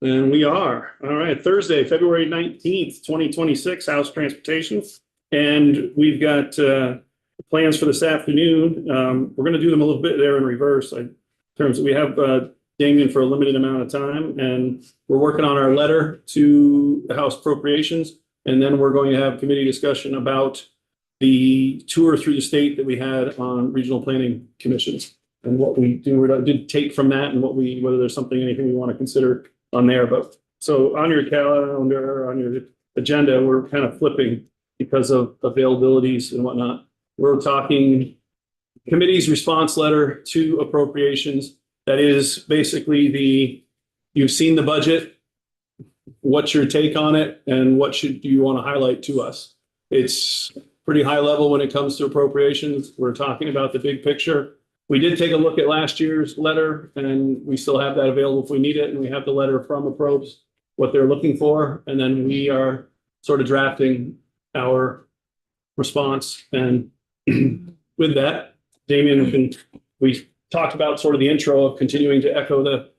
And we are. All right, Thursday, February 19th, 2026, House Transportation. And we've got plans for this afternoon. We're going to do them a little bit there in reverse. In terms of, we have Damien for a limited amount of time, and we're working on our letter to the House Appropriations. And then we're going to have committee discussion about the tour through the state that we had on regional planning commissions and what we did take from that, and whether there's anything we want to consider on there. But so on your calendar, on your agenda, we're kind of flipping because of availabilities and whatnot. We're talking committee's response letter to appropriations. That is basically you've seen the budget. What's your take on it, and what do you want to highlight to us? It's pretty high level when it comes to appropriations. We're talking about the big picture. We did take a look at last year's letter, and we still have that available if we need it. And we have the letter from Approbes, what they're looking for. And then we are sort of drafting our response. And with that, Damien, we talked about sort of the intro of continuing to echo the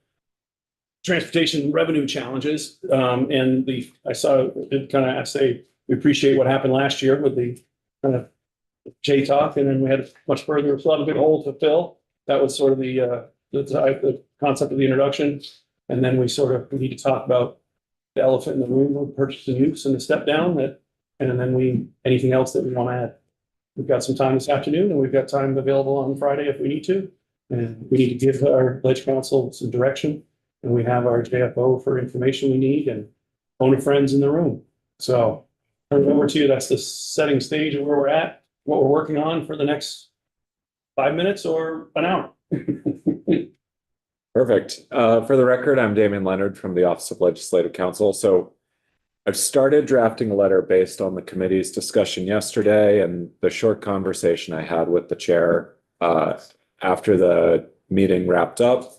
transportation revenue challenges. And I saw it kind of say, we appreciate what happened last year with the kind of J-Talk, and then we had much further, still have a big hole to fill. That was sort of the concept of the introduction. And then we need to talk about the elephant in the room with purchase and use and the step down and then anything else that we want to add. We've got some time this afternoon, and we've got time available on Friday if we need to. And we need to give our Ledge Council some direction. And we have our JFO for information we need and owner friends in the room. So turn it over to you. That's the setting stage of where we're at, what we're working on for the next 5 minutes or an hour. Perfect. For the record, I'm Damien Leonard from the Office of Legislative Counsel. So I've started drafting a letter based on the committee's discussion yesterday and the short conversation I had with the chair after the meeting wrapped up.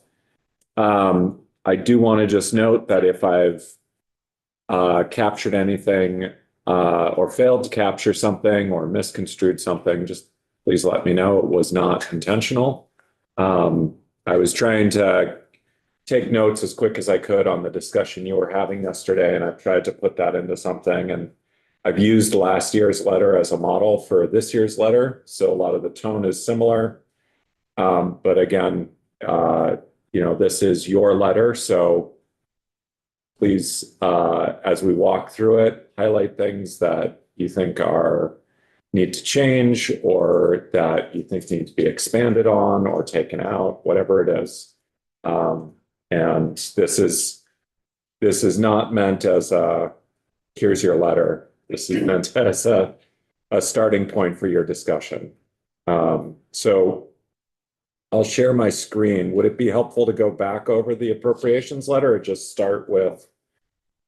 I do want to just note that if I've captured anything or failed to capture something or misconstrued something, just please let me know. It was not intentional. I was trying to take notes as quick as I could on the discussion you were having yesterday, and I've tried to put that into something. And I've used last year's letter as a model for this year's letter, so a lot of the tone is similar. But again, this is your letter, so please, as we walk through it, highlight things that you think need to change, or that you think need to be expanded on or taken out, whatever it is. And this is not meant as here's your letter. This is meant as a starting point for your discussion. So I'll share my screen. Would it be helpful to go back over the appropriations letter or just start with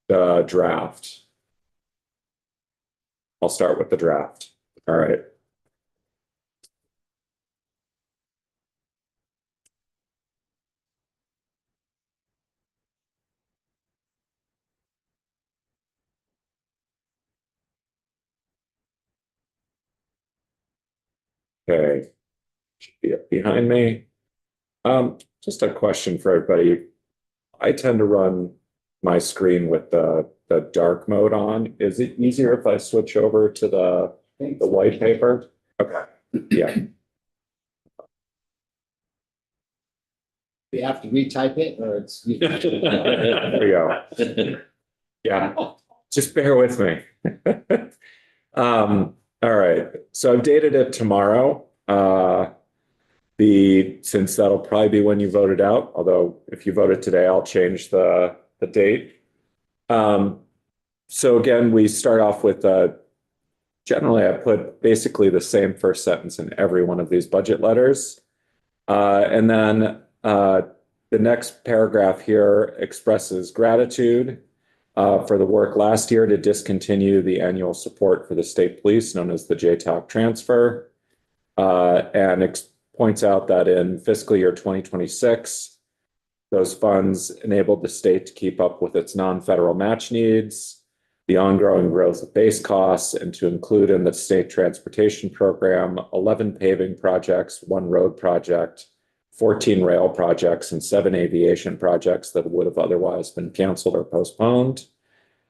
the draft? I'll start with the draft. All right. Okay. Should be up behind me. Just a question for everybody. I tend to run my screen with the dark mode on. Is it easier if I switch over to the white paper? Okay. Yeah. We have to retype it, or it's. There we go. Yeah. Just bear with me. All right. So I've dated it tomorrow. Since that'll probably be when you voted out, although if you voted today, I'll change the date. So again, we start off with generally I put basically the same first sentence in every one of these budget letters. And then the next paragraph here expresses gratitude for the work last year to discontinue the annual support for the state police, known as the JTAC transfer, and points out that in fiscal year 2026, those funds enabled the state to keep up with its non-federal match needs, the ongoing growth of base costs, and to include in the state transportation program 11 paving projects, 1 road project, 14 rail projects and 7 aviation projects that would have otherwise been canceled or postponed,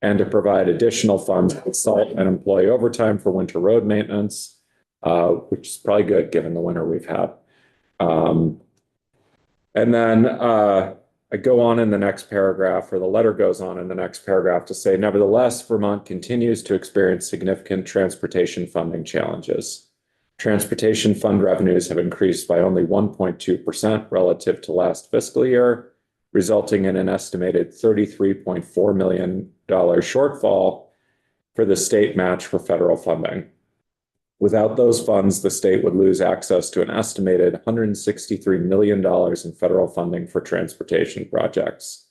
and to provide additional funds to consult and employ overtime for winter road maintenance, which is probably good given the winter we've had. And then I go on in the next paragraph, or the letter goes on in the next paragraph to say, nevertheless, Vermont continues to experience significant transportation funding challenges. Transportation fund revenues have increased by only 1.2% relative to last fiscal year, resulting in an estimated $33.4 million shortfall for the state match for federal funding. Without those funds, the state would lose access to an estimated $163 million in federal funding for transportation projects.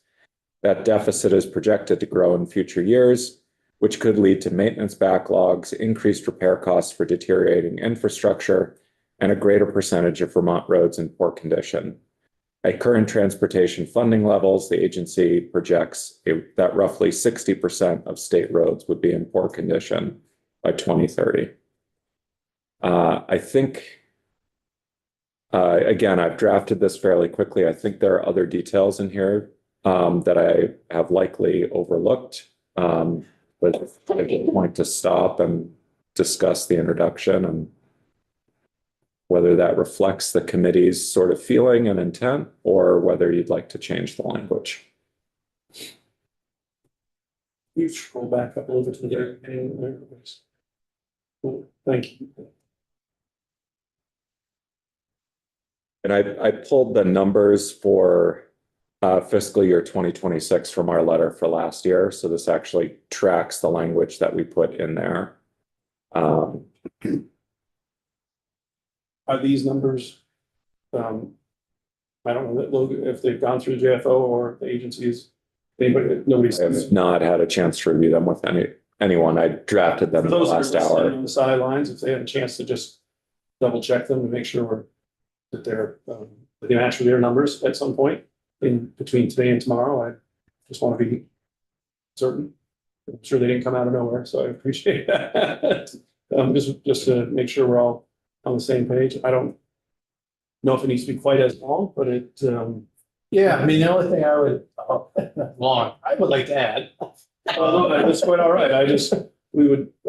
That deficit is projected to grow in future years, which could lead to maintenance backlogs, increased repair costs for deteriorating infrastructure, and a greater percentage of Vermont roads in poor condition. At current transportation funding levels, the agency projects that roughly 60% of state roads would be in poor condition by 2030. I think, again, I've drafted this fairly quickly. I think there are other details in here that I have likely overlooked, but I want to stop and discuss the introduction and whether that reflects the committee's sort of feeling and intent, or whether you'd like to change the language. You scroll back up a little bit to the very beginning there. Cool. Thank you. And I pulled the numbers for fiscal year 2026 from our letter for last year. So this actually tracks the language that we put in there. Are these numbers, I don't know if they've gone through the JFO or the agencies, nobody's. I have not had a chance to review them with anyone. I drafted them For in the those that are last listening hour. on the sidelines, if they had a chance to just double check them and make sure that they're, they match with their numbers at some point in between today and tomorrow, I just want to be certain. I'm sure they didn't come out of nowhere, so I appreciate that. Just to make sure we're all on the same page. I don't know if it needs to be quite as long, but it, Yeah, I mean, the only thing I would, I would like to add. that's quite all right.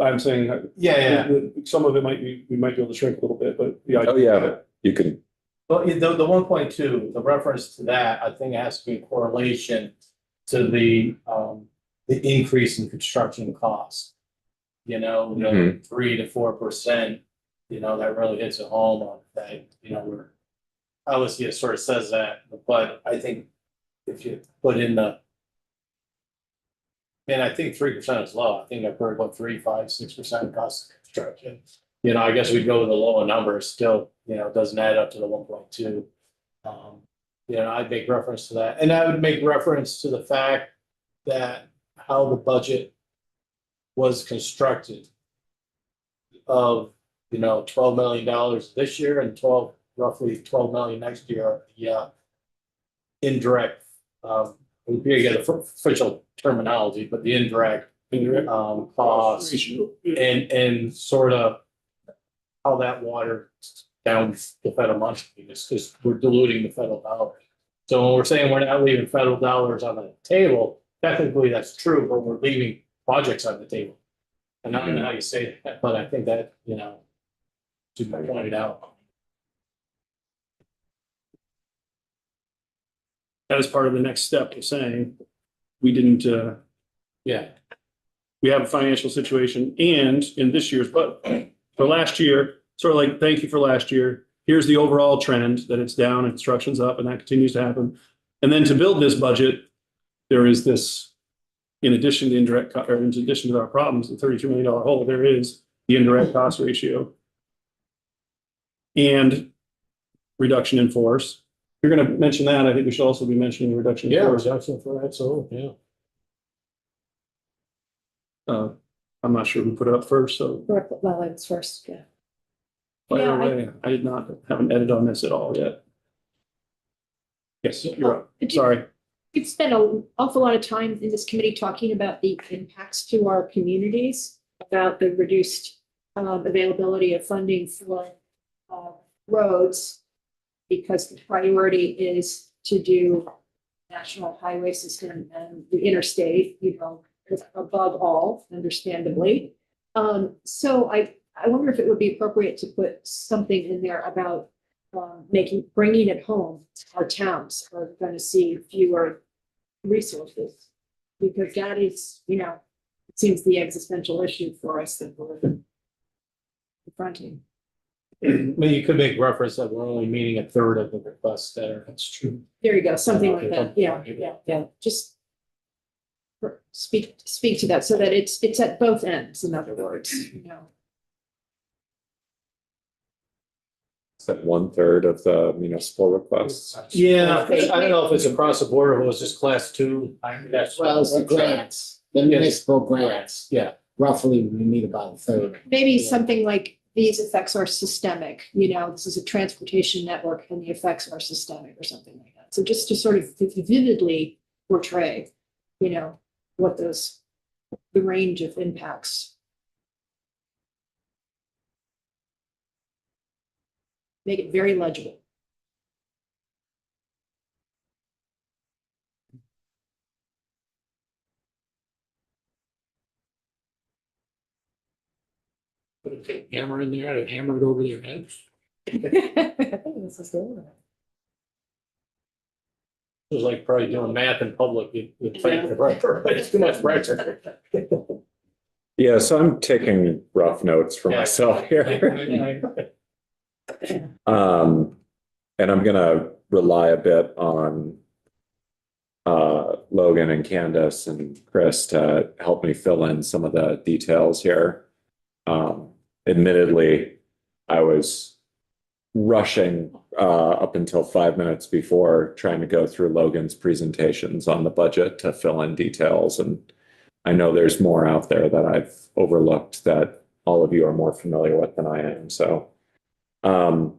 I'm saying. Yeah. Some of it we might be able to shrink a little bit, but the idea. Oh, yeah, you can. Well, the 1.2, the reference to that, I think it has to be in correlation to the increase in construction costs. You know, the 3 to 4%, you know, that really hits a home on that, you know, we're obviously it sort of says that, but I think if you put in and I think 3% is low. I think I've heard about 3, 5, 6% cost of construction. You know, I guess we'd go with the lower numbers still, you know, it doesn't add up to the 1.2. You know, I'd make reference to that. And I would make reference to the fact that how the budget was constructed of, you know, $12 million this year and roughly $12 million next year. Yeah. Indirect, we get official terminology, but the indirect costs and sort of how that water down the federal money, because we're diluting the federal dollars. So when we're saying we're not leaving federal dollars on the table, technically that's true, but we're leaving projects on the table. And I don't know how you say that, but I think that, you know, to point it out. As part of the next step of saying, we didn't, Yeah. we have a financial situation, and in this year's, but for last year, sort of like, thank you for last year. Here's the overall trend that it's down and construction's up, and that continues to happen. And then to build this budget, there is this, in addition to indirect, or in addition to our problems, the $32 million hole, there is the indirect cost ratio and reduction in force. If you're going to mention that, I think we should also be mentioning the reduction in force. Reduction for absolutely, yeah. I'm not sure who put it up first, so. Well, it's first, yeah. By the Yeah, way, I did not have an edit on this at all yet. Yes, you're up. Did you- Sorry. We've spent an awful lot of time in this committee talking about the impacts to our communities, about the reduced availability of funding for roads. because the priority is to do national highway system and the interstate, above all, understandably. So I wonder if it would be appropriate to put something in there about bringing it home. Our towns are going to see fewer resources because that is, it seems the existential issue for us that we're confronting. I mean, you could make reference that we're only meeting a third of the requests that are. That's true. There you go, something like that. Yeah. Just speak to that so that it's at both ends, in other words, Is that 1/3 of the municipal requests? Yeah, I don't know if it's across the board or if it was just class two. That's Well, it's the grants, the municipal grants, Yeah, roughly we need about a third. Maybe something like these effects are systemic, this is a transportation network and the effects are systemic or something like that. So just to sort of vividly portray, what the range of impacts. Make it very legible. put a hammer in there and hammer it over their heads. This is good. It was like probably doing math in public. You'd fight the pressure. It's too much pressure. Yeah, so I'm taking rough notes for Yeah. myself here. And I'm gonna rely a bit on Logan and Candace and Chris to help me fill in some of the details here. Admittedly, I was rushing up until 5 minutes before trying to go through Logan's presentations on the budget to fill in details. And I know there's more out there that I've overlooked that all of you are more familiar with than I am. So, and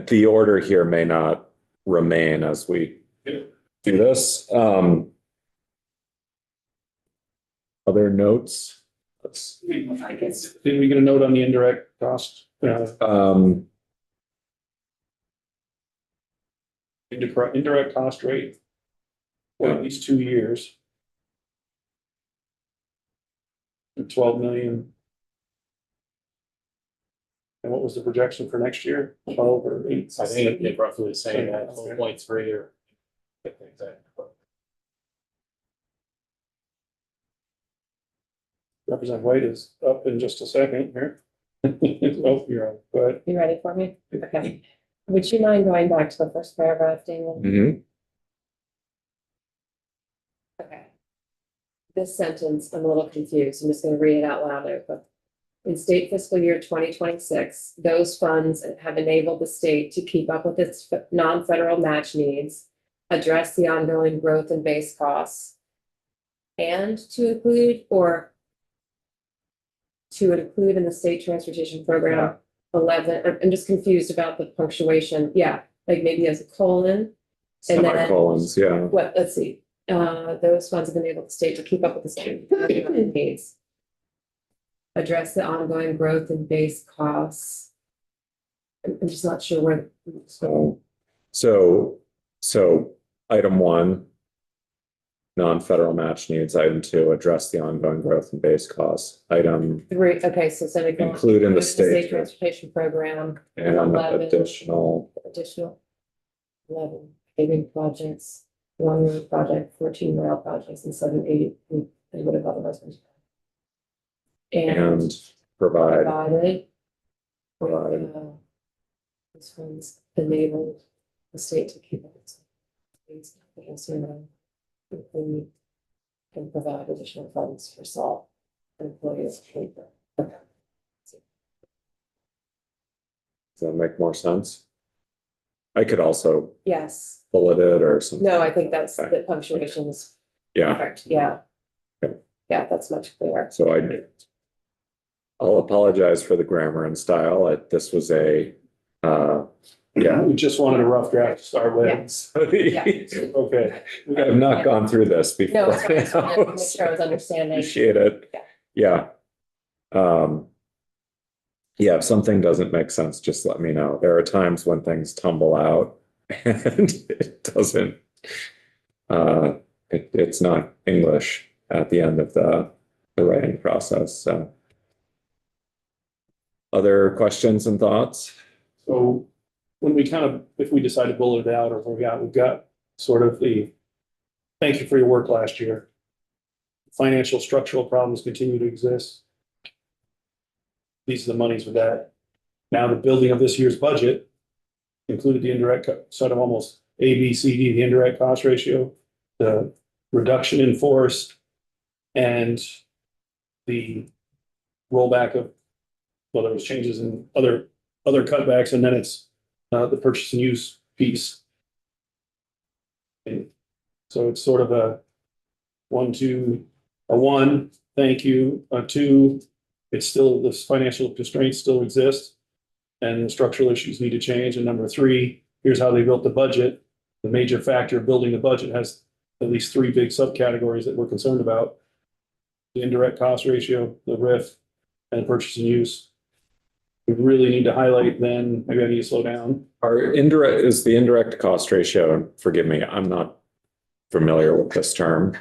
the order here may not remain as we do this. Other notes? I guess. Did we get a note on the indirect cost? Indirect cost rate for at least 2 years. 12 million. And what was the projection for next year? 12 or 8? I think it's roughly the same, 0.3 or. Representative White is up in just a second here. Oh, you're on, go ahead. You ready for me? Okay. Would you mind going back to the first paragraph, Daniel? Mhm. Okay. This sentence, I'm a little confused. I'm just gonna read it out louder, but in state fiscal year 2026, those funds have enabled the state to keep up with its non-federal match needs, address the ongoing growth in base costs, and to include in the state transportation program 11, I'm just confused about the punctuation. Yeah, like maybe as a colon. And then- Semicolons, yeah. What, let's see, those funds have enabled the state to keep up with the state needs. Address the ongoing growth in base costs. I'm just not sure where. So item 1, non-federal match needs. Item 2, address the ongoing growth in base costs. Item 3, okay, so semicolon. Include in the state transportation program. and 11. additional. 11 paving projects, 1 road project, 14 rail projects, and 7, 8, they would have otherwise been. And provide. This funds enabled the state to keep up its needs against human. Include and provide additional funds for SALT employees. Okay. Does that make more sense? I could also Yes, bullet it or something. no, I think that's Okay. the punctuation is Yeah, correct, yeah. Okay. Yeah, that's much clearer. so I'll apologize for the grammar and style. This was a, yeah. We just wanted a rough draft to start with. Yeah. Okay. I've not gone through this No, before. it's fine. I just wanted to make sure I was understanding. Appreciate it. Yeah. Yeah, if something doesn't make sense, just let me know. There are times when things tumble out and it doesn't, it's not English at the end of the writing process, so. Other questions and thoughts? So when we kind of, if we decide to bullet it out or we've got sort of the, thank you for your work last year. Financial structural problems continue to exist. These are the monies for that. Now the building of this year's budget included the indirect, sort of almost A, B, C, D, the indirect cost ratio, the reduction in force, and the rollback of, well, there was changes in other cutbacks, and then it's the purchase and use piece. And so it's sort of a 1, 2, a 1, thank you, a 2, it's still, this financial constraints still exist, and the structural issues need to change, and number 3, here's how they built the budget. The major factor of building the budget has at least 3 big subcategories that we're concerned about: the indirect cost ratio, the RIF, and purchase and use. We really need to highlight, then maybe I need to slow down. Is the indirect cost ratio, and forgive me, I'm not familiar with this term.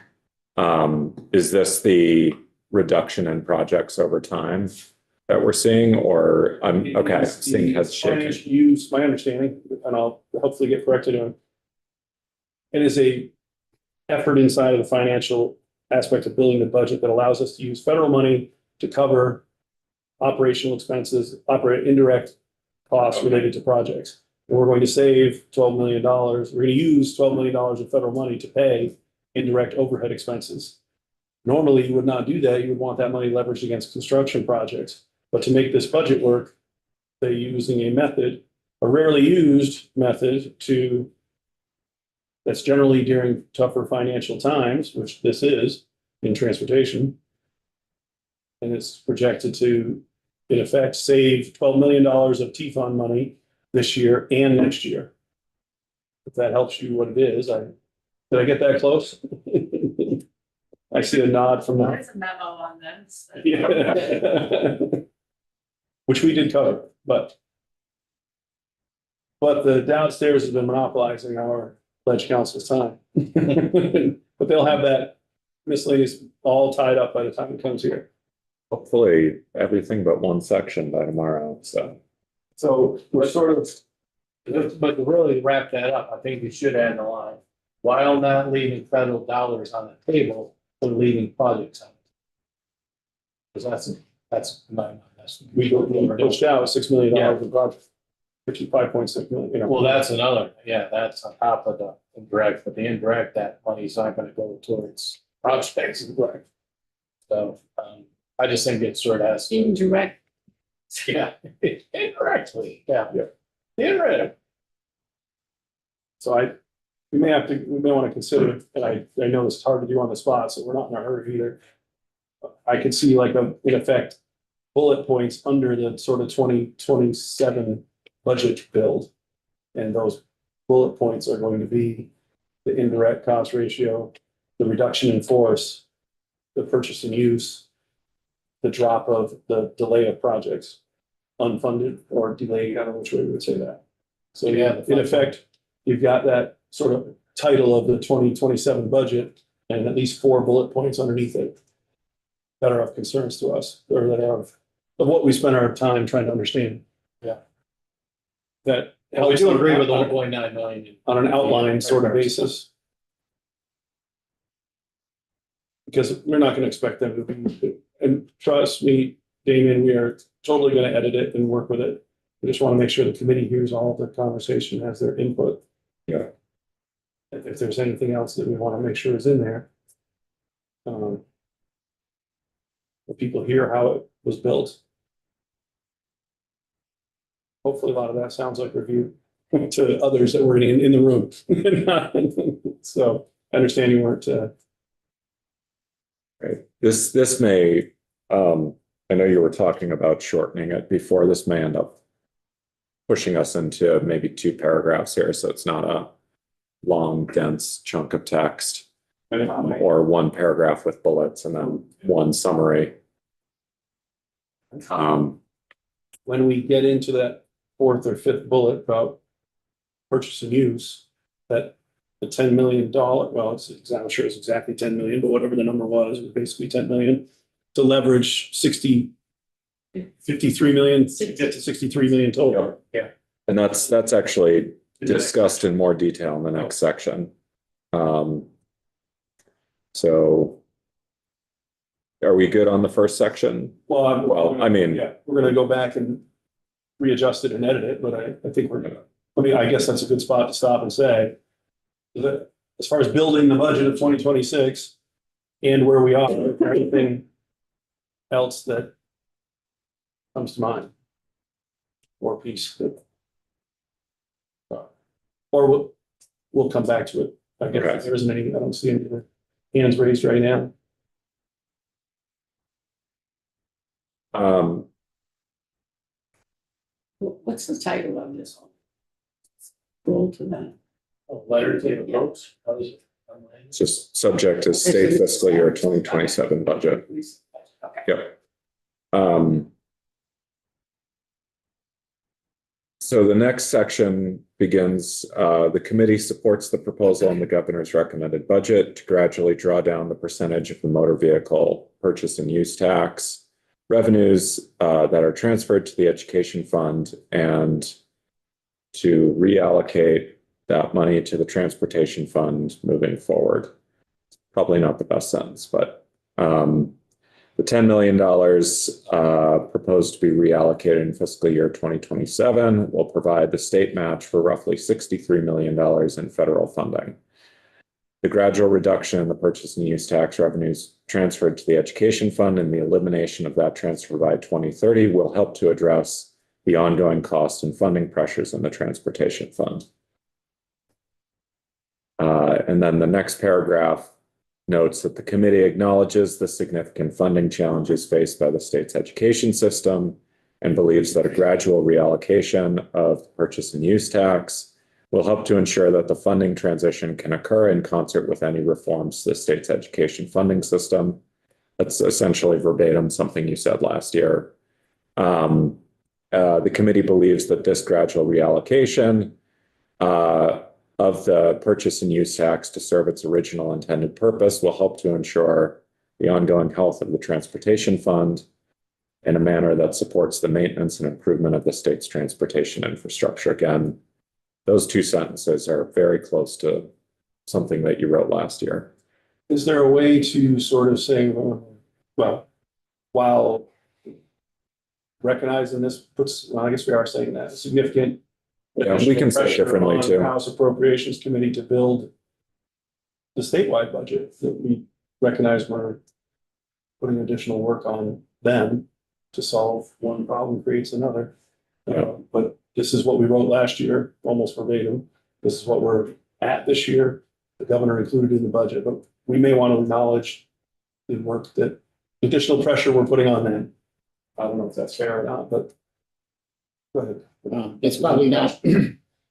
Is this the reduction in projects over time that we're seeing, or okay, seeing has shaken? Financial use, my understanding, and I'll hopefully get corrected on. It is a effort inside of the financial aspect of building the budget that allows us to use federal money to cover operational expenses, indirect costs related to projects. And we're going to save $12 million. We're going to use $12 million of federal money to pay indirect overhead expenses. Normally, you would not do that. You would want that money leveraged against construction projects. But to make this budget work, they're using a method, a rarely used method that's generally during tougher financial times, which this is in transportation. And it's projected to, in effect, save $12 million of T-Fund money this year and next year. If that helps you what it is, did I get that close? I see a nod from There's a memo on this. yeah. Which we did cover, but the downstairs has been monopolizing our ledge council's time. But they'll have that miscellaneous all tied up by the time it comes here. Hopefully, everything but one section by tomorrow, so. So we're sort of, But to really wrap that up, I think you should add the line, while not leaving federal dollars on the table, we're leaving projects on. Because that's my, we pushed out $6 million in project, 55.6 million, you know. well, that's another, yeah, that's on top of the indirect, but the indirect, that money's not gonna go towards projects. Right. So, I just think it sort of has to. Indirect. Yeah, indirectly, yeah. Yeah. Indirect. So we may want to consider, and I know it's hard to do on the spot, so we're not in a hurry either. I could see like in effect, bullet points under the sort of 2027 budget build. And those bullet points are going to be the indirect cost ratio, the reduction in force, the purchase and use, the drop of the delay of projects, unfunded or delayed, I don't know which way we would say that. So yeah, in effect, you've got that sort of title of the 2027 budget and at least 4 bullet points underneath it that are of concerns to us, or that are of what we spend our time trying to understand. Yeah. That. And we do agree with the on 1.9 million. an outline sort of basis. Because we're not going to expect them to be, and trust me, Damien, we are totally going to edit it and work with it. We just want to make sure the committee hears all of the conversation, has their input. Yeah. If there's anything else that we want to make sure is in there. The people hear how it was built. Hopefully a lot of that sounds like review to others that were in the room. So I understand you weren't, Right. This may, I know you were talking about shortening it before. This may end up pushing us into maybe 2 paragraphs here, so it's not a long, dense chunk of text, or 1 paragraph with bullets and then 1 summary. when we get into that fourth or fifth bullet about purchase and use, that the $10 million, well, I'm sure it's exactly 10 million, but whatever the number was, it was basically 10 million to leverage 53 million, to get to 63 million total. Yeah. And that's actually discussed in more detail in the next section. So are we good on the first section? Well, I mean, yeah, we're gonna go back and readjust it and edit it, but I think we're gonna, I guess that's a good spot to stop and say that as far as building the budget of 2026 and where we are, is there anything else that comes to mind? Or piece that or we'll come back to it. I guess Okay. there isn't any, I don't see any other hands raised right now. What's the title of this one? Scroll to that. Letter to the votes. It's just subject to state fiscal year 2027 budget. Okay. Yep. So the next section begins, the committee supports the proposal in the governor's recommended budget to gradually draw down the percentage of the motor vehicle purchase and use tax revenues that are transferred to the education fund and to reallocate that money to the transportation fund moving forward. Probably not the best sentence, but the $10 million proposed to be reallocated in fiscal year 2027 will provide the state match for roughly $63 million in federal funding. The gradual reduction in the purchase and use tax revenues transferred to the education fund and the elimination of that transfer by 2030 will help to address the ongoing cost and funding pressures in the transportation fund. And then the next paragraph notes that the committee acknowledges the significant funding challenges faced by the state's education system and believes that a gradual reallocation of purchase and use tax will help to ensure that the funding transition can occur in concert with any reforms to the state's education funding system. That's essentially verbatim something you said last year. The committee believes that this gradual reallocation of the purchase and use tax to serve its original intended purpose will help to ensure the ongoing health of the transportation fund in a manner that supports the maintenance and improvement of the state's transportation infrastructure. Again, those two sentences are very close to something that you wrote last year. Is there a way to sort of say, well, while recognizing this puts, well, I guess we are saying that, significant. Yeah, we can say it pressure differently on too. the House Appropriations Committee to build the statewide budget, that we recognize we're putting additional work on them to solve one problem creates another. Yeah. But this is what we wrote last year, almost verbatim. This is what we're at this year. The governor included in the budget, but we may want to acknowledge the work that additional pressure we're putting on them. I don't know if that's fair or not, but go ahead. It's probably not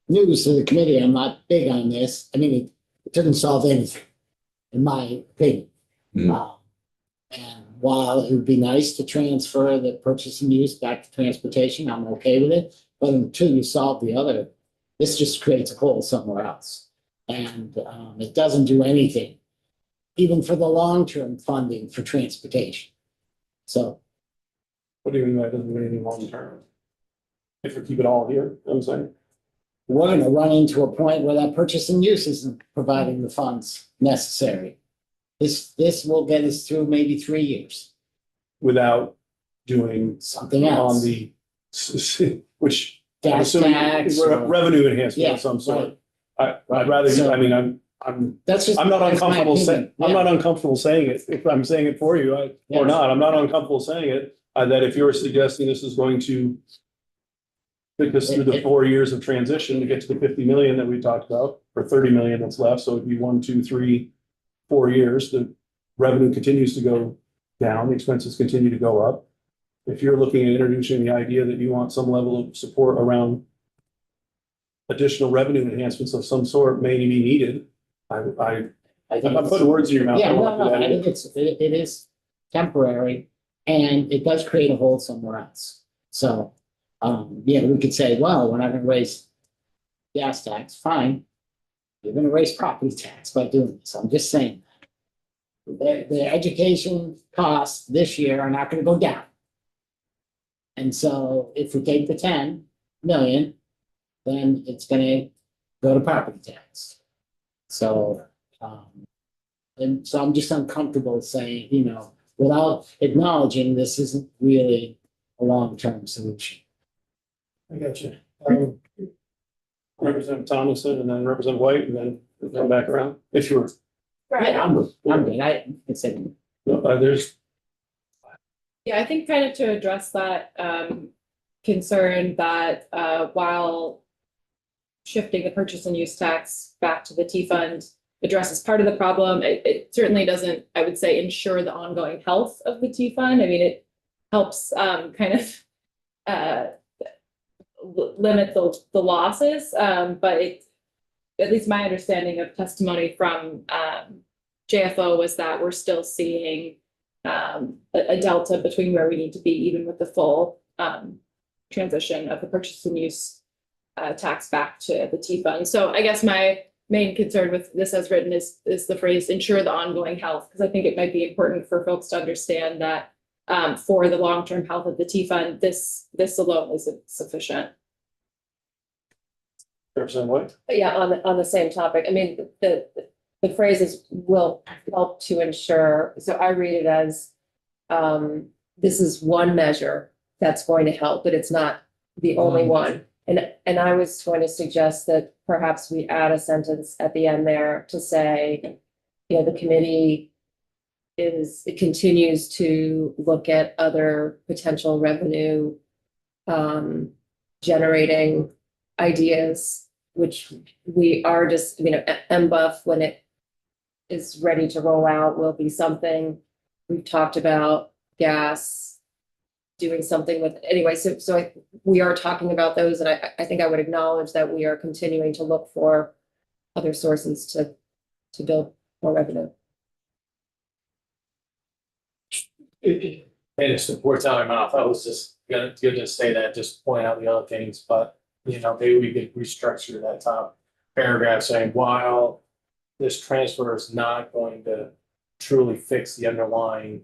news to the committee. I'm not big on this. I mean, it doesn't solve anything, in my opinion. Mhm. And while it would be nice to transfer the purchase and use back to transportation, I'm okay with it. But until you solve the other, this just creates a hole somewhere else. And it doesn't do anything, even for the long-term funding for transportation. So What do you mean by it doesn't do anything long term? If we keep it all here, you know what I'm saying? we're going to run into a point where that purchase and use isn't providing the funds necessary. This will get us through maybe 3 years, Without doing something on else. the, which I'm Gas assuming tax. revenue enhancement Yeah, of some sort. right. I'd rather, So- I mean, I'm That's just. not that's my uncomfortable saying, opinion. I'm Yeah. not uncomfortable saying it, if I'm saying it for you, or Yeah. not, I'm not uncomfortable saying it. That if you're suggesting this is going to take us through the 4 years of transition to get to the 50 million that we talked about, or 30 million that's left, so it'd be 1, 2, 3, 4 years, the revenue continues to go down, the expenses continue to go up. If you're looking at introducing the idea that you want some level of support around additional revenue enhancements of some sort may be needed, I think I'm putting words in your mouth. Yeah, I don't no, want to no, do I that. think it is temporary and it does create a hole somewhere else. So Yeah, we could say, well, we're not gonna raise gas tax, fine. You're gonna raise property tax by doing this. I'm just saying. The education costs this year are not gonna go down. And so if we take the 10 million, then it's gonna go to property tax. So, and so I'm just uncomfortable saying, without acknowledging this isn't really a long-term solution. I got you. Representative Thomason and then Representative White and then we'll come back around if you're, Yeah, I'm good. I said, there's, Yeah, I think kind of to address that concern that while shifting the purchase and use tax back to the T fund addresses part of the problem, it certainly doesn't, I would say, ensure the ongoing health of the T fund. I mean, it helps kind of limit the losses, but it, at least my understanding of testimony from JFO was that we're still seeing a delta between where we need to be, even with the full transition of the purchase and use tax back to the T fund. So I guess my main concern with this as written is the phrase ensure the ongoing health, because I think it might be important for folks to understand that for the long-term health of the T fund, this alone isn't sufficient. Representative White. But yeah, on the same topic, I mean, the phrase is will help to ensure, so I read it as this is one measure that's going to help, but it's not the only one. And I was going to suggest that perhaps we add a sentence at the end there to say, the committee it continues to look at other potential revenue generating ideas, which we are just, MBUF, when it is ready to roll out, will be something. We've talked about gas, doing something with, anyway, so we are talking about those, and I think I would acknowledge that we are continuing to look for other sources to build more revenue. And it supports out my mouth. I was just gonna say that, just point out the other things, but maybe we could restructure that top paragraph saying, while this transfer is not going to truly fix the underlying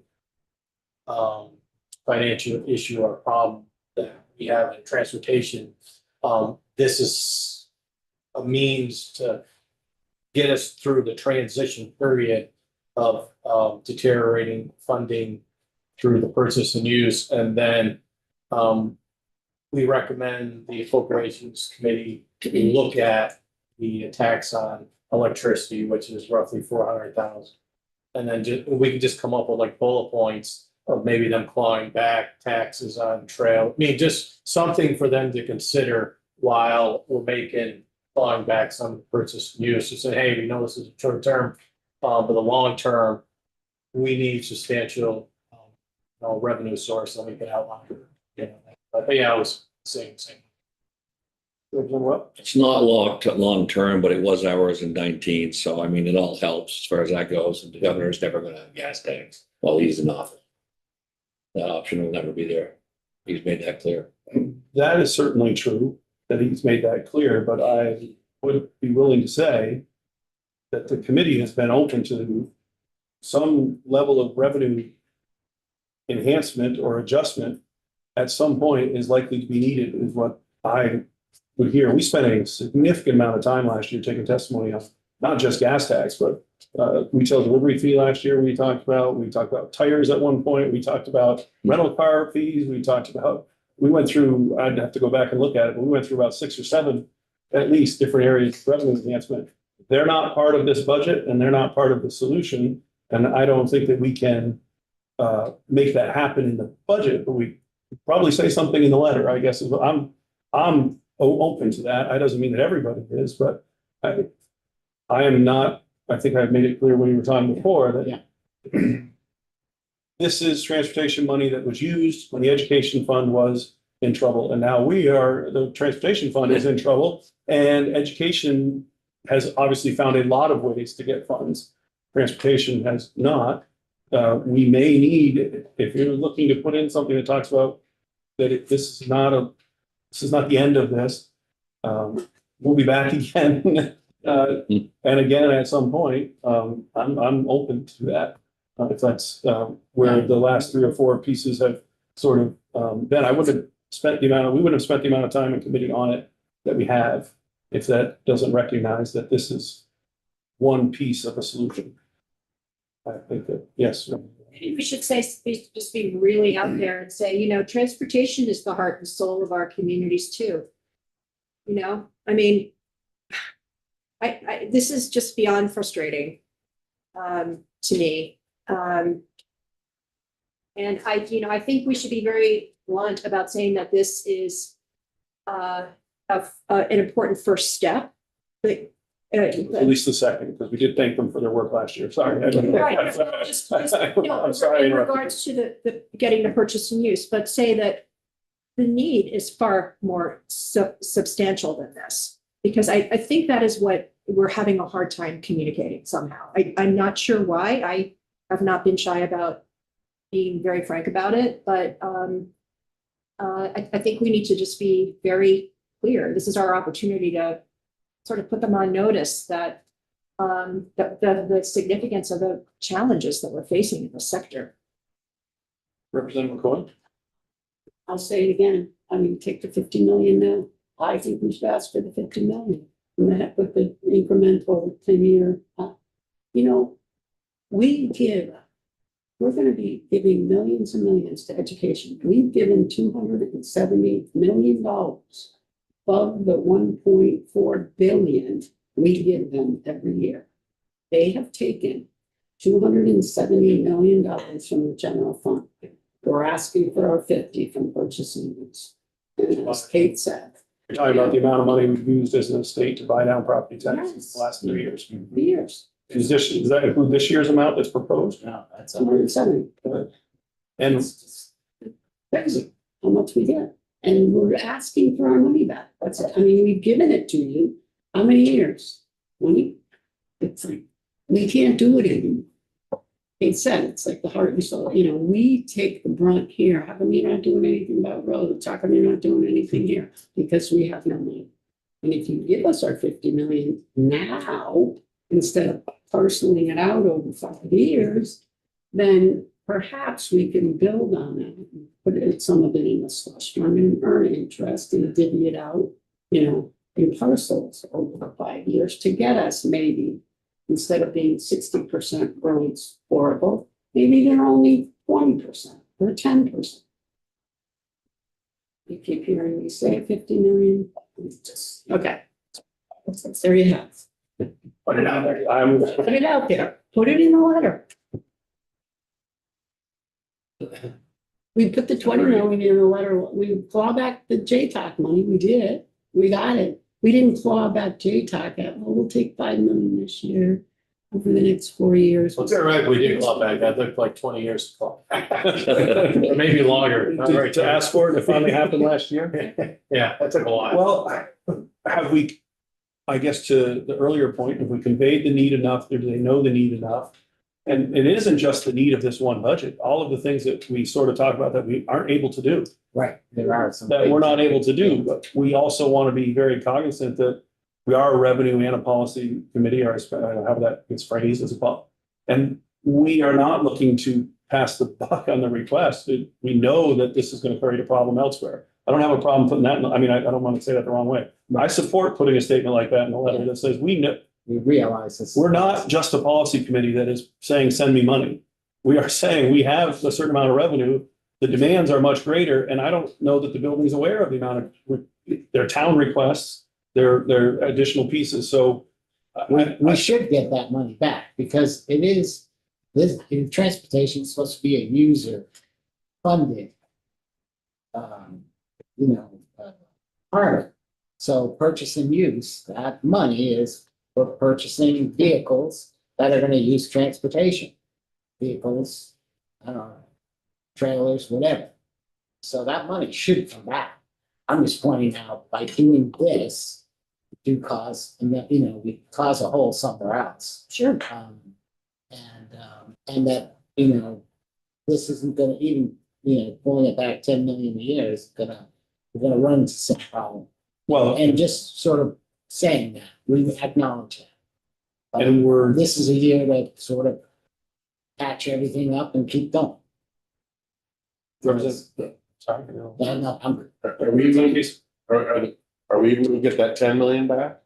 financial issue or problem that we have in transportation, this is a means to get us through the transition period of deteriorating funding through the purchase and use. And then we recommend the Appropriations Committee look at the tax on electricity, which is roughly 400,000. And then we can just come up with like bullet points of maybe them clawing back taxes on trail. I mean, just something for them to consider while we're clawing back some purchase and use. To say, hey, we know this is a short term, but the long term, we need substantial revenue source that we can outline. But yeah, I was saying the same. It's not long term, but it was ours in 19. So I mean, it all helps as far as that goes. And the governor's never going to have gas tax while he's in office. That option will never be there. He's made that clear. That is certainly true, that he's made that clear, but I would be willing to say that the committee has been open to some level of revenue enhancement or adjustment at some point is likely to be needed, is what I would hear. We spent a significant amount of time last year taking testimony on not just gas tax, but retail delivery fee last year we talked about tires at one point, we talked about rental car fees, we went through, I'd have to go back and look at it, but we went through about 6 or 7 at least different areas of revenue enhancement. They're not part of this budget and they're not part of the solution. And I don't think that we can make that happen in the budget, but we probably say something in the letter, I guess. I'm open to that. That doesn't mean that everybody is, but I am not. I think I've made it clear when you were talking before that this is transportation money that was used when the education fund was in trouble. And now the transportation fund is in trouble, and education has obviously found a lot of ways to get funds. Transportation has not. We may need, if you're looking to put in something that talks about that this is not this is not the end of this. We'll be back again, and again at some point. I'm open to that. If that's, where the last 3 or 4 pieces have sort of, been, I wouldn't have spent the amount, we wouldn't have spent the amount of time in committee on it that we have if that doesn't recognize that this is one piece of a solution. I think that, yes. Maybe we should say, just be really out there and say, you know, transportation is the heart and soul of our communities too. You know, I mean, this is just beyond frustrating, to me. And I think we should be very blunt about saying that this is, an important first step. But, At least the second, because we did thank them for their work last year. Sorry. Right, well, just, no, I'm sorry. I in interrupted. regards to the getting the purchase and use, but say that the need is far more substantial than this. Because I think that is what we're having a hard time communicating somehow. I'm not sure why. I have not been shy about being very frank about it, but I think we need to just be very clear. This is our opportunity to sort of put them on notice that the significance of the challenges that we're facing in the sector. Representative McCoy? I'll say it again. I mean, take the 50 million now. I think we should ask for the 50 million. And that with the incremental 10-year, you know, we're going to be giving millions and millions to education. We've given $270 million above the 1.4 billion we give them every year. They have taken $270 million from the general fund. We're asking for our 50 from purchasing goods. And as Kate said, You're talking about the amount of money we've used as an estate to buy down property taxes in the last 3 years. years, Does that include this year's amount that's proposed? No, that's. 270. And It's just crazy how much we get. And we're asking for our money back. That's it. I mean, we've given it to you. How many years? 20? It's like, we can't do it anymore. It said, it's like the heart and soul, you know, we take the brunt here. How come you're not doing anything about roads? How come you're not doing anything here? Because we have no money. And if you give us our 50 million now, instead of parceling it out over 5 years, then perhaps we can build on it and put it, some of it in a slush fund and earn interest and divvy it out, you know, in parcels over 5 years to get us maybe, instead of being 60% roads horrible, maybe they're only 20% or 10%. You keep hearing me say 50 million, it's just, okay. There you have. put it out there. Put it out there, put it in the letter. We put the 20 million in the letter, we claw back the JTOC money, we did it, we got it. We didn't claw back JTOC at, well, we'll take 5 million this year, over the next 4 years. Well, you're right, we did claw back. That looked like 20 years to claw. Or maybe longer. Not right. To ask for it, it finally happened last year. Yeah, that took a while. Well, have we, I guess to the earlier point, have we conveyed the need enough? Do they know the need enough? And it isn't just the need of this one budget, all of the things that we sort of talk about that we aren't able to do, Right, there are some. that we're not able to do, but we also want to be very cognizant that we are a revenue and a policy committee, or how that gets phrased as a, and we are not looking to pass the buck on the request. We know that this is going to create a problem elsewhere. I don't have a problem putting that, I mean, I don't want to say that the wrong way. I support putting a statement like that in the letter that says, we know, We realize this. we're not just a policy committee that is saying, send me money. We are saying we have a certain amount of revenue. The demands are much greater. And I don't know that the building's aware of the amount of their town requests, their additional pieces. So We should get that money back because it is, this, in transportation is supposed to be a user funded. Part. So purchase and use, that money is for purchasing vehicles that are gonna use transportation. Vehicles, I don't know, trailers, whatever. So that money should come back. I'm just pointing out by doing this, do cause, and that, we cause a hole somewhere else. Sure. And that, this isn't gonna even, pulling it back 10 million a year is gonna we're gonna run into some problem. Well, And just sort of saying that, we acknowledge that. and we're, This is a year to sort of patch everything up and keep going. Sorry. And I'm, Are we gonna be, are we gonna get that 10 million back?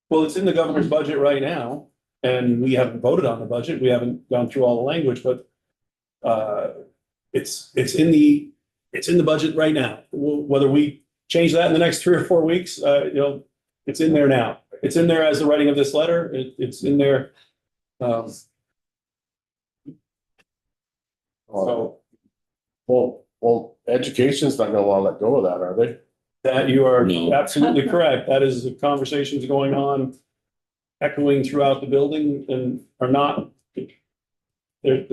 well, it's in the governor's budget right now, and we haven't voted on the budget. We haven't gone through all the language, but it's in the budget right now. Whether we change that in the next 3 or 4 weeks, it's in there now. It's in there as the writing of this letter. It's in there. So Well, education's not gonna wanna let go of that, are they? that you are No. absolutely correct. That is the conversations going on, echoing throughout the building and are not. They're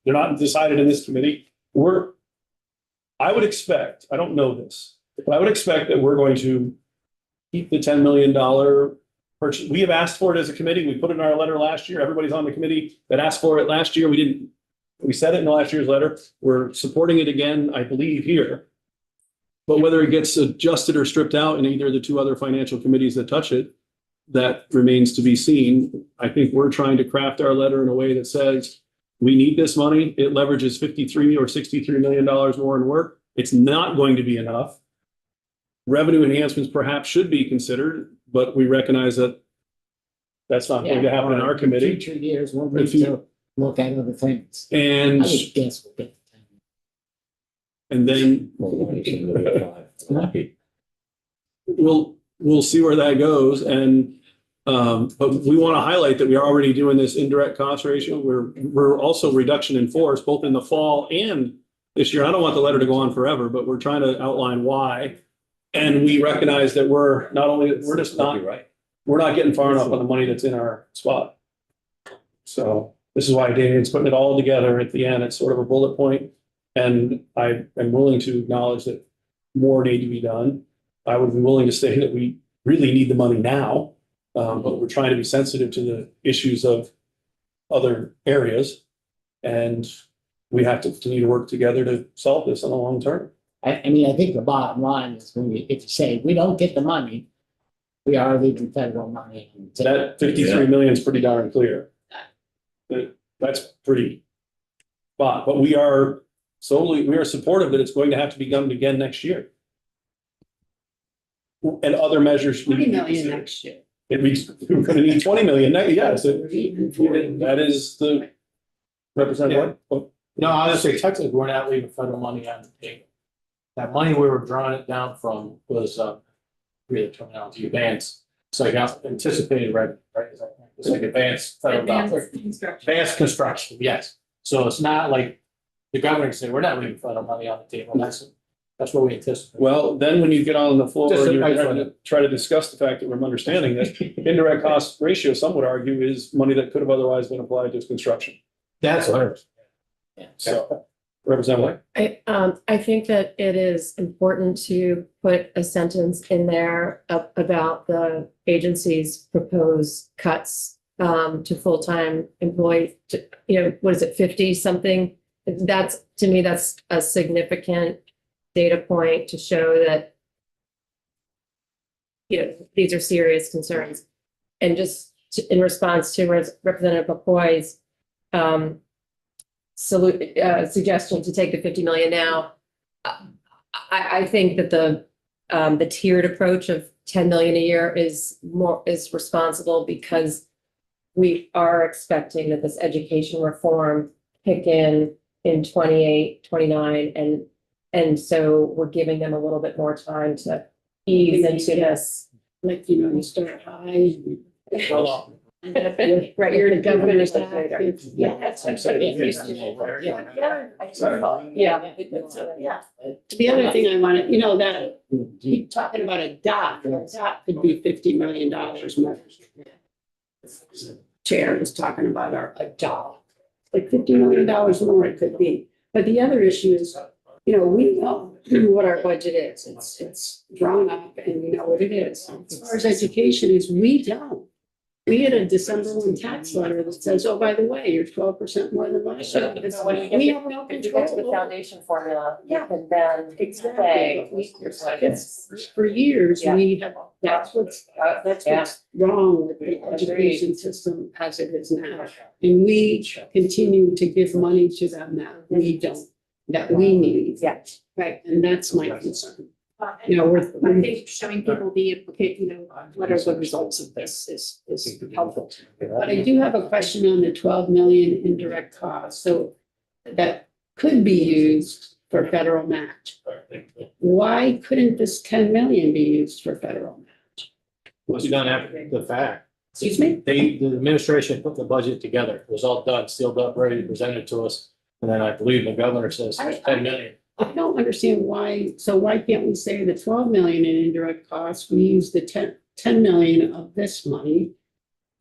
not decided in this committee. I would expect, I don't know this, but I would expect that we're going to keep the $10 million purchase. We have asked for it as a committee. We put it in our letter last year. Everybody's on the committee that asked for it last year. We said it in last year's letter. We're supporting it again, I believe, here. But whether it gets adjusted or stripped out in either of the 2 other financial committees that touch it, that remains to be seen. I think we're trying to craft our letter in a way that says, we need this money. It leverages $53 or $63 million more in work. It's not going to be enough. Revenue enhancements perhaps should be considered, but we recognize that that's not going to happen in our committee. future years, we'll need to look at other things. I And, would guess we'll get. and then we'll see where that goes. And, but we want to highlight that we are already doing this indirect cost ratio. We're also reduction in force, both in the fall and this year. I don't want the letter to go on forever, but we're trying to outline why. And we recognize that we're not getting far enough on the money that's in our spot. So this is why Damien's putting it all together at the end. It's sort of a bullet point. And I am willing to acknowledge that more need to be done. I would be willing to say that we really need the money now. But we're trying to be sensitive to the issues of other areas. And we have to continue to work together to solve this in the long term. I mean, I think the bottom line is if you say, we don't get the money, we are leaving federal money. on the table. That 53 million is pretty darn clear. That's pretty spot, but we are supportive that it's going to have to be done again next year. And other measures. need to 20 be million considered. next year. We're gonna need 20 million, yes, that is the representative. No, I was gonna say technically, we're not leaving federal money on the table. That money we were drawing it down from was, really terminology, advance. It's like anticipated revenue, right? It's like advanced federal dollars. Advanced construction, yes. So it's not like the governor said, we're not leaving federal money on the table. That's what we anticipate. Well, then when you get on the floor Just and you're a- trying to try to discuss the fact that we're understanding that indirect cost ratio, some would argue, is money that could have otherwise been applied to construction. That's what. So, Representative. I think that it is important to put a sentence in there about the agency's proposed cuts to full-time employees, what is it, 50 something? That's, to me, that's a significant data point to show that these are serious concerns. And just in response to Representative McCoy's suggestion to take the 50 million now, I think that the tiered approach of 10 million a year is responsible, because we are expecting that this education reform kick in 28, 29, and so we're giving them a little bit more time to ease into this. Like, you start high. Right, you're the governor. Yeah, that's what I'm saying. Yeah. The other thing I wanted, that you're talking about a dot could be $50 million more. Chair is talking about a dot, like $50 million more it could be. But the other issue is, we know what our budget is. It's drawn up and we know what it is. As far as education is, we don't. We get a December 1 tax letter that says, oh, by the way, you're 12% more than last year. It's- So when we get We to- have no If you get to control. the over it. foundation formula, you Yeah. can then Exactly. say, We- here's what it is. It's, for years, Yeah. we have, that's what's Yeah. wrong with the education system as it is now. And we continue to give money to them that we don't, that we need. Yeah. Right, and that's my concern. And You know, I think showing people the implicate, what are the results of this is helpful. But I do have a question on the 12 million indirect costs, so that could be used for federal match. Why couldn't this 10 million be used for federal match? Was done after the fact. Excuse me? The administration put the budget together. It was all done, sealed up, ready to present it to us. And then I believe the governor says I- 10 million. I don't understand why, so why can't we say the 12 million in indirect costs, we use the 10 million of this money?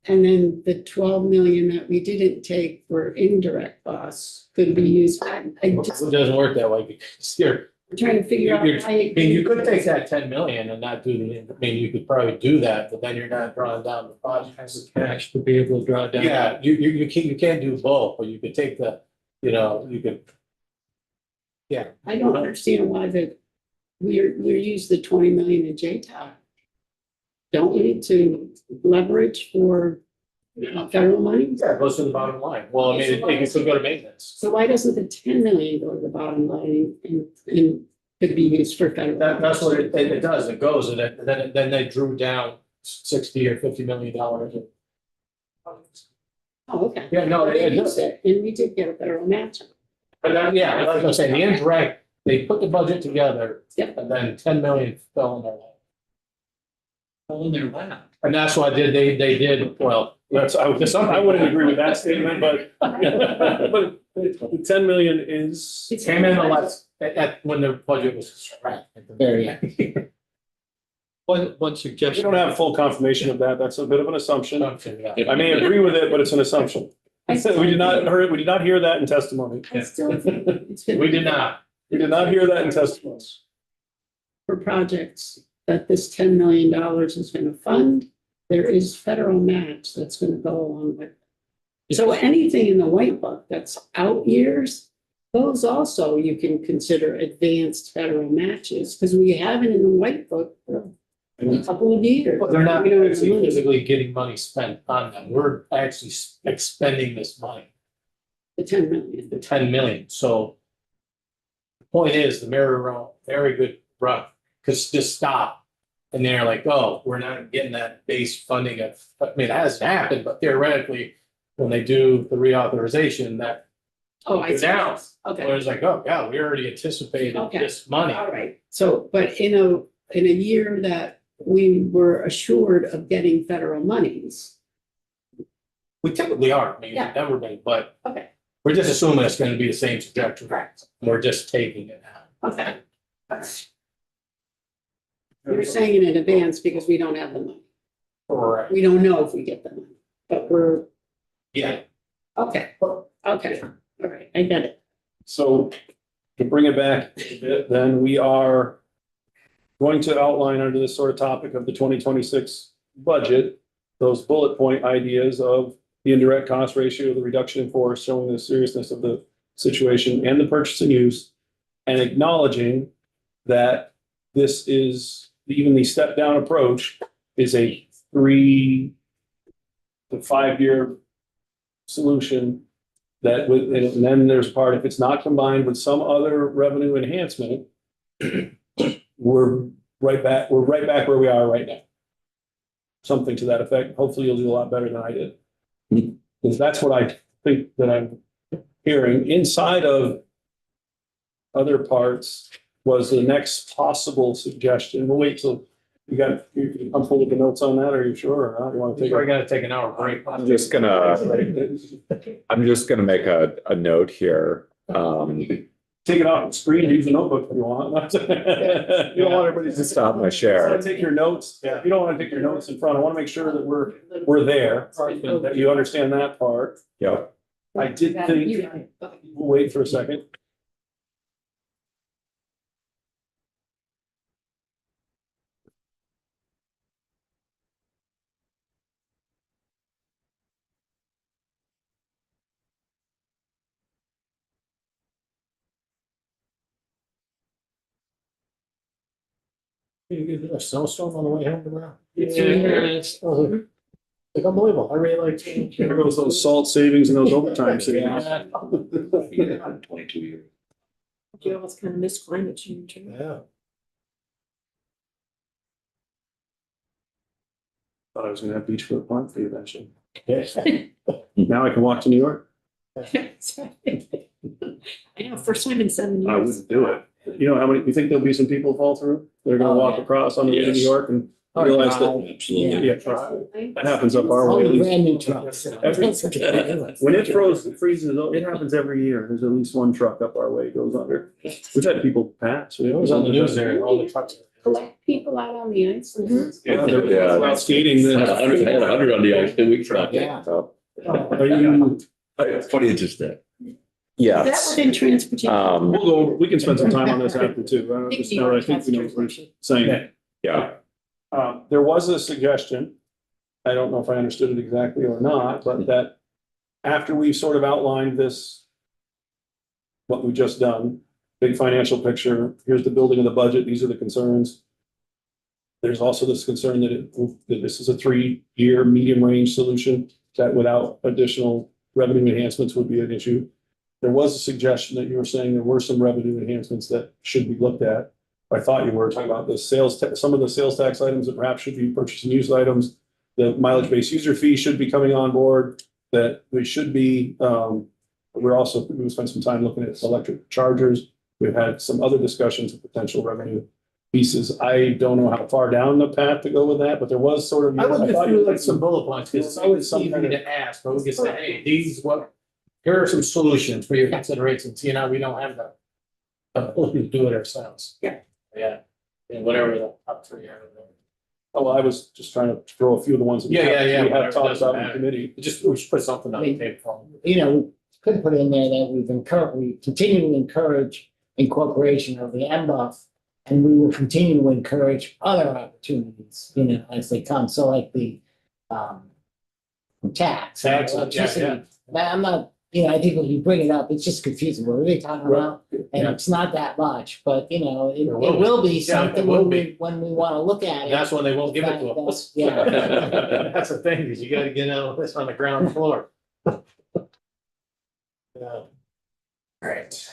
And then the 12 million that we didn't take for indirect costs could be used. It doesn't work that way because you're, I'm trying to figure out. You're- why- I mean, you could take that 10 million and not do the, I mean, you could probably do that, but then you're not drawing down the project. Cash to be able to draw down. Yeah, you can't do both, but you could take the, you could. Yeah, I don't understand why we're use the 20 million in JTOP. Don't we need to leverage for federal money? yeah, it goes to the bottom line. Well, I mean, it could go to maintenance. So why doesn't the 10 million go to the bottom line and could be used for federal? That's what it does. It goes and then they drew down 60 or 50 million dollars. Oh, okay. Yeah, no, They it used does. it, and we did get a federal match. But yeah, like I'm saying, the indirect, they put the budget together. Yep. And then 10 million fell in their lap. All in their lap. And that's why they did, well, I wouldn't agree with that statement, but, but the 10 million is. it came in less when the budget was scrapped. At the very end. One We suggestion. don't have full confirmation of that. That's a bit of an assumption. Yeah. I may agree with it, but it's an assumption. We did not hear that in testimony. I still think it's been. We did not. We did not hear that in testimony. For projects that this $10 million is gonna fund, there is federal match that's gonna go along with it. So anything in the white book that's out years, those also you can consider advanced federal matches, because we have it in the white book for a couple of years. But they're not We don't have the actually money. physically getting money spent on them. We're actually expending this money, The 10 million. the 10 million. So the point is, the mayor wrote very good run, because just stop. And they're like, oh, we're not getting that base funding of, I mean, it hasn't happened, but theoretically, when they do the reauthorization, that Oh, I see. Now, Okay. where it's like, oh, yeah, we already anticipated Okay. this money. All right, so, but in a year that we were assured of getting federal monies. We typically are, I mean, Yeah. we've never been, but Okay. we're just assuming it's gonna be the same trajectory. Correct. We're just taking it now. Okay. You're saying in advance because we don't have the money. Correct. We don't know if we get the money, but we're, Yeah, okay, okay, all right, I get it. So to bring it back a bit, then we are going to outline under this sort of topic of the 2026 budget, those bullet point ideas of the indirect cost ratio, the reduction in force, showing the seriousness of the situation and the purchase and use, and acknowledging that this is, even the step down approach is a 3 to 5 year solution that with, and then there's part, if it's not combined with some other revenue enhancement, we're right back where we are right now. Something to that effect. Hopefully you'll do a lot better than I did. Because that's what I think that I'm hearing. Inside of other parts was the next possible suggestion. We'll wait till you comfortable with the notes on that, are you sure or not? You want to take we're gonna take an hour break. I'm just gonna make a note here. Take it off the screen, use a notebook if you want. You don't want everybody to Stop my You share. want to take your notes, you don't want to take your notes in front. I want to make sure that we're there, that you understand that part. Yep. I did think, we'll wait for a second. You get a snowstorm on the way home tomorrow? It's- Like unbelievable. I really like. There goes those salt savings and those overtime savings. Yeah. 22 years. You almost kind of miss climate change. Yeah. Thought I was gonna have Beachfoot Park for you eventually. Yes. Now I can walk to New York. I know, first time in 7 I years. wouldn't do it. You know how many, you think there'll be some people fall through? They're gonna Oh, walk yeah. across on the way to New Yes. York and Oh, realize that, Absolutely. yeah, that happens up our All way. at the least. brand new trucks. When it freezes, it happens every year. There's at least one truck up our way goes under. We've had people pass. It was on the news there, all the trucks. Collect people out on the ice. Yeah, they're out skating. I had 100 on the ice 2 weeks ago. Yeah. So, Are you, It's funny, it's just that. Is that yes. within transportation? we'll go, we can spend some time on this after too. I just know, I think we know what we're saying. Yeah. There was a suggestion, I don't know if I understood it exactly or not, but that after we sort of outlined this, what we've just done, big financial picture, here's the building of the budget, these are the concerns. There's also this concern that this is a 3-year medium-range solution, that without additional revenue enhancements would be an issue. There was a suggestion that you were saying there were some revenue enhancements that should be looked at. I thought you were talking about the some of the sales tax items that perhaps should be purchase and use items. The mileage-based user fee should be coming on board, that we should be, we'll spend some time looking at electric chargers. We've had some other discussions of potential revenue pieces. I don't know how far down the path to go with that, but there was sort of. I would just thought do you- like some bullet points, because it's always something to ask, but we can say, hey, here are some solutions for your considerations, you know, we don't have the ability to do it ourselves. Yeah. Yeah, and whatever the up 3 are. Oh, well, I was just trying to throw a few of the ones. that we Yeah, have- yeah, We whatever, have talked doesn't about in matter. committee. Just, we should put something on the table. You know, we could put in there that we continue to encourage incorporation of the MBUF. And we will continue to encourage other opportunities, you know, as they come. So like the tax. Tax, yeah, electricity. yeah. But I'm not, you know, I think when you bring it up, it's just confusing. What are they talking about? And it's not that much, but you know, it will be something will when we want to look at And it. that's when they won't give it to us. Yeah. That's the thing, is you gotta get out of this on the ground floor. Yeah. Right.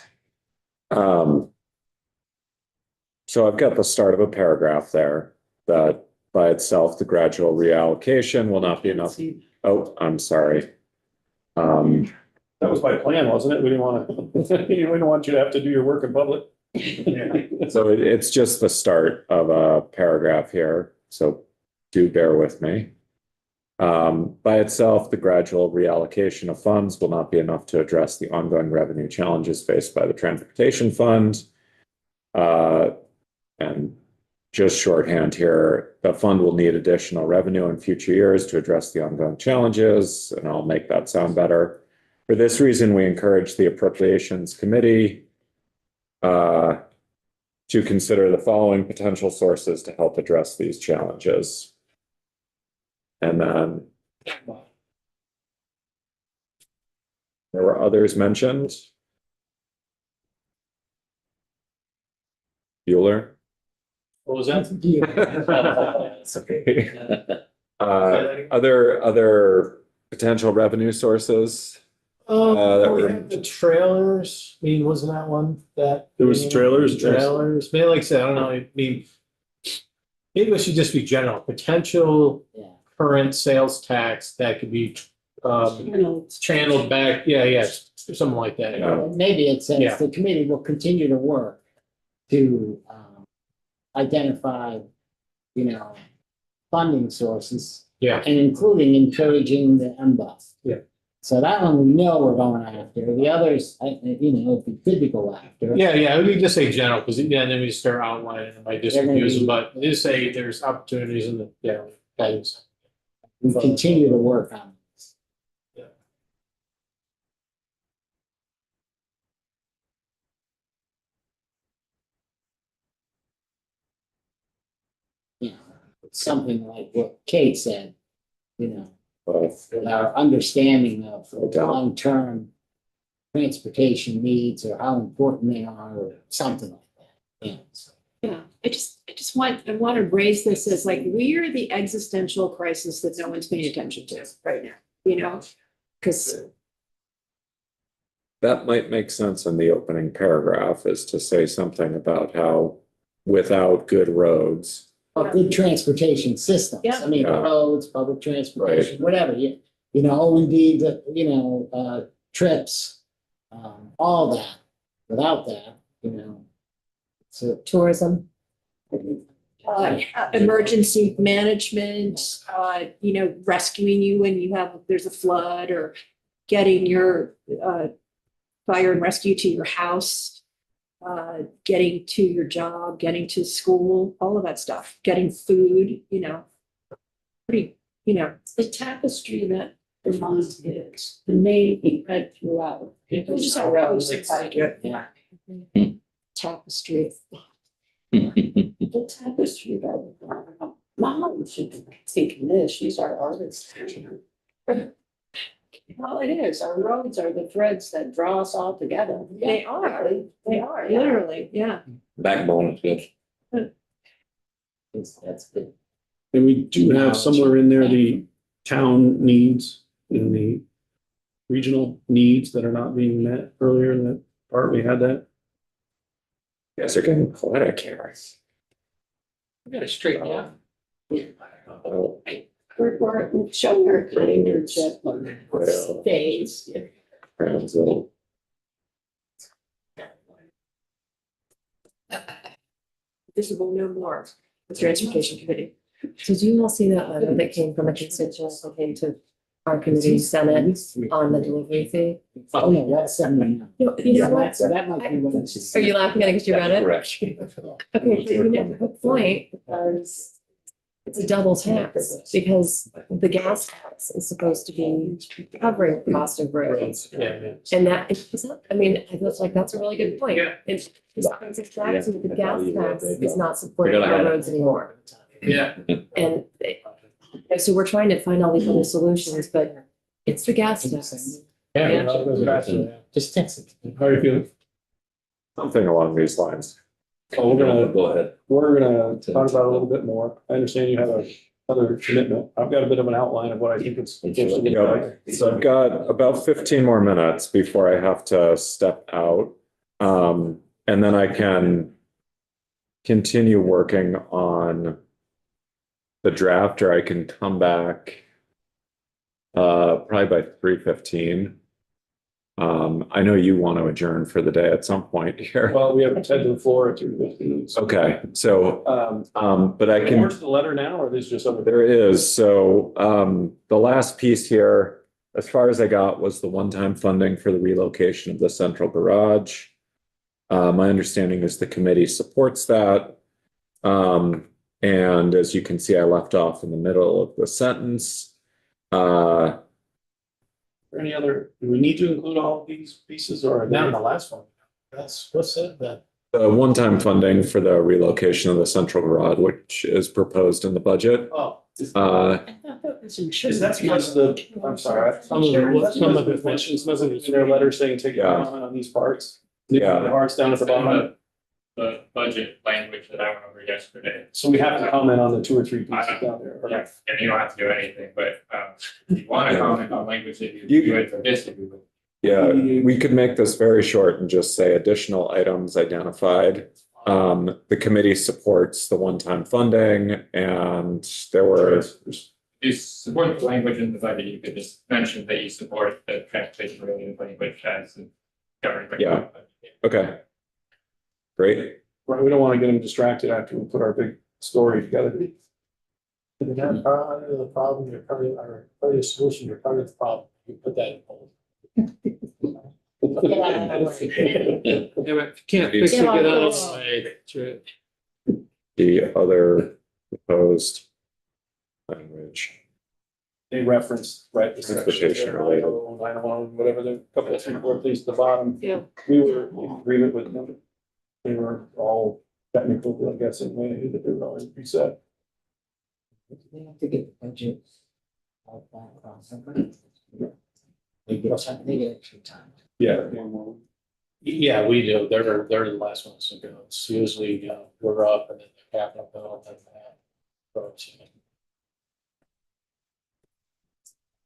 So I've got the start of a paragraph there that by itself, the gradual reallocation will not be enough. Oh, I'm sorry. That was by plan, wasn't it? We didn't want to, we didn't want you to have to do your work in public. So it's just the start of a paragraph here, so do bear with me. By itself, the gradual reallocation of funds will not be enough to address the ongoing revenue challenges faced by the transportation fund. And just shorthand here, the fund will need additional revenue in future years to address the ongoing challenges, and I'll make that sound better. For this reason, we encourage the Appropriations Committee to consider the following potential sources to help address these challenges. And then there were others mentioned. Bueller. What was that? It's okay. Other potential revenue sources. that We were- have the trailers, I mean, wasn't that one that? There was trailers. Trailers, maybe like I said, I don't know, I mean. Maybe it should just be general, potential Yeah. current sales tax that could be You know, channeled back, yeah, something like that. Yeah. Maybe it Yeah. says the committee will continue to work to identify, you know, funding sources. Yeah. And including encouraging the MBUF. Yeah. So that one we know we're going after. The others, you know, it'd be good to go after. Yeah, we can just say general, because then we start outlining, it might just They're gonna confuse them, be- but just say there's opportunities in the, guidance. We continue to work on this. Yeah. You know, something like what Kate said, you know, Both. with our understanding of No doubt. long-term transportation needs or how important they are or something like that. Yeah. So, yeah, I just want, I want to raise this as like, we're the existential crisis that no one's paying attention to right now, you know? Because, That might make sense in the opening paragraph, is to say something about how without good roads. A good transportation systems. Yeah. I mean, Yeah. roads, public transportation, whatever, you know, indeed, trips, all that. Without that, you know. So, Tourism. emergency management, you know, rescuing you when there's a flood, or getting your, fire and rescue to your house, getting to your job, getting to school, all of that stuff, getting food, you know. Pretty, you know, The tapestry that Vermont is, the main thread throughout. it's just our roads, it's like, yeah. Tapestry. The tapestry that, Mom should be thinking this, she's our artist. Well, it is, our roads are the threads that draw us all together. They are, literally, yeah. Backbone is good. that's good. And we do have somewhere in there the town needs and the regional needs that are not being met earlier in that part. We had that. Yes, they're getting poetic here. We gotta straighten out. Oh, We're showing our leadership Well. phase. Brownsville. Visible no more, the transportation committee. Did you all see that letter that came from a constituent that came to our committee senate on the delivery fee? Oh, yeah, that's something. You know what? So that might be what it's. Are you laughing at it because you read it? Correct. Okay, but you make a good point, because it's a double tax, because the gas tax is supposed to be covering the cost of roads. Yeah. And that is not, I mean, I feel like that's a really good point. It's expensive tax, and the gas tax is not supporting our roads anymore. Yeah. And so we're trying to find all these other solutions, but it's the gas tax. Yeah. Yeah. well, it goes back to that. Just text it. How are you feeling? Something along these lines. Oh, Go ahead. we're gonna talk about it a little bit more. I understand you have another commitment. I've got a bit of an outline of what I think it's. Yeah, so I've got about 15 more minutes before I have to step out. And then I can continue working on the draft, or I can come back probably by 3:15. I know you want to adjourn for the day at some point here. Well, we have Ted to the floor at 2:15. Okay, so, but I More can. to the letter now, or is just over There is, so the last piece here, as far as I got, was the one-time funding for the relocation of the central garage. My understanding is the committee supports that. And as you can see, I left off in the middle of the sentence. Any other, do we need to include all of these pieces, or? Not in the last one. That's, what's it, that? The one-time funding for the relocation of the central garage, which is proposed in the budget. Oh. Uh, I thought that was Is that because the, I'm sorry, some of it mentions, doesn't it, in their letter saying take a Yeah. comment on these parts? Yeah. The parts down at the bottom, The budget language that I went over yesterday. so we have to comment on the two or three pieces down there. Yeah, and you don't have to do anything, but if you want to comment on language that You- you do it for this, if you would. Yeah, we could make this very short and just say additional items identified. The committee supports the one-time funding, and there were, You support the language in the budget, you could just mention that you support the transportation related language as governed by. Yeah. okay. Great. Right, we don't want to get them distracted after we put our big story together. You're not part of the problem, you're part of the solution, you're part of the problem. You put that in bold. Yeah, but can't fix it, get out of the way. The other proposed language. They referenced, right? the Transportation section, related. 901, whatever, the couple of three, four, at least the bottom. Yeah. We were in agreement with them. They were all technical, I guess, in a way that they were already preset. They have to get the budget. They get extra time. Yeah. and we'll- Yeah, we do. They're the last ones to go. It's usually, we're up and then the capital bill and then that. But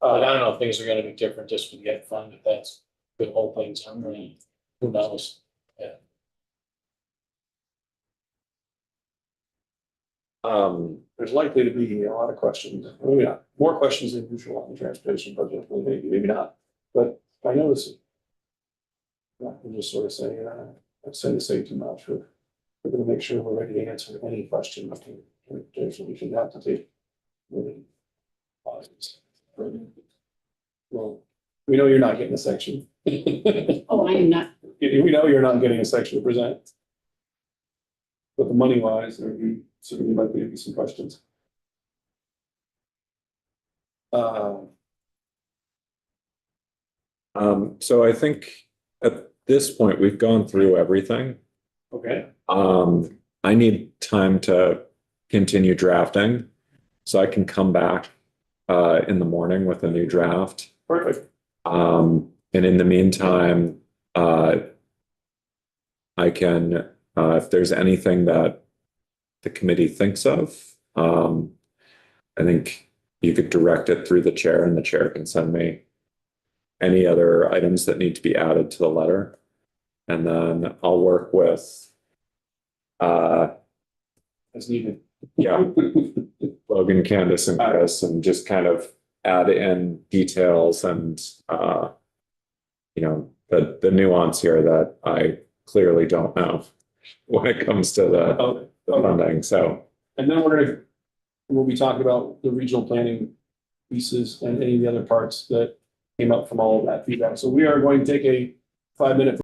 I don't know if things are gonna be different just with the ed fund, if that's the whole thing's on, who knows? There's likely to be a lot of questions, maybe not, more questions than usual on the transportation budget, maybe not, but I notice it. I can just sort of say, I'd say too much, we're gonna make sure we're ready to answer any question. We should have to take. Really pauses. Well, we know you're not getting a section. Oh, I am not, We know you're not getting a section to present. But the money wise, there would be certainly likely to be some questions. So I think at this point, we've gone through everything. Okay, I need time to continue drafting, so I can come back in the morning with a new draft. perfect. And in the meantime, I can, if there's anything that the committee thinks of, I think you could direct it through the chair and the chair can send me any other items that need to be added to the letter. And then I'll work with, As needed. yeah, Logan, Candace and Chris, and just kind of add in details and, the nuance here that I clearly don't know when it comes to the funding. So, And then we'll be talking about the regional planning pieces and any of the other parts that came up from all of that feedback. So we are going to take a 5-minute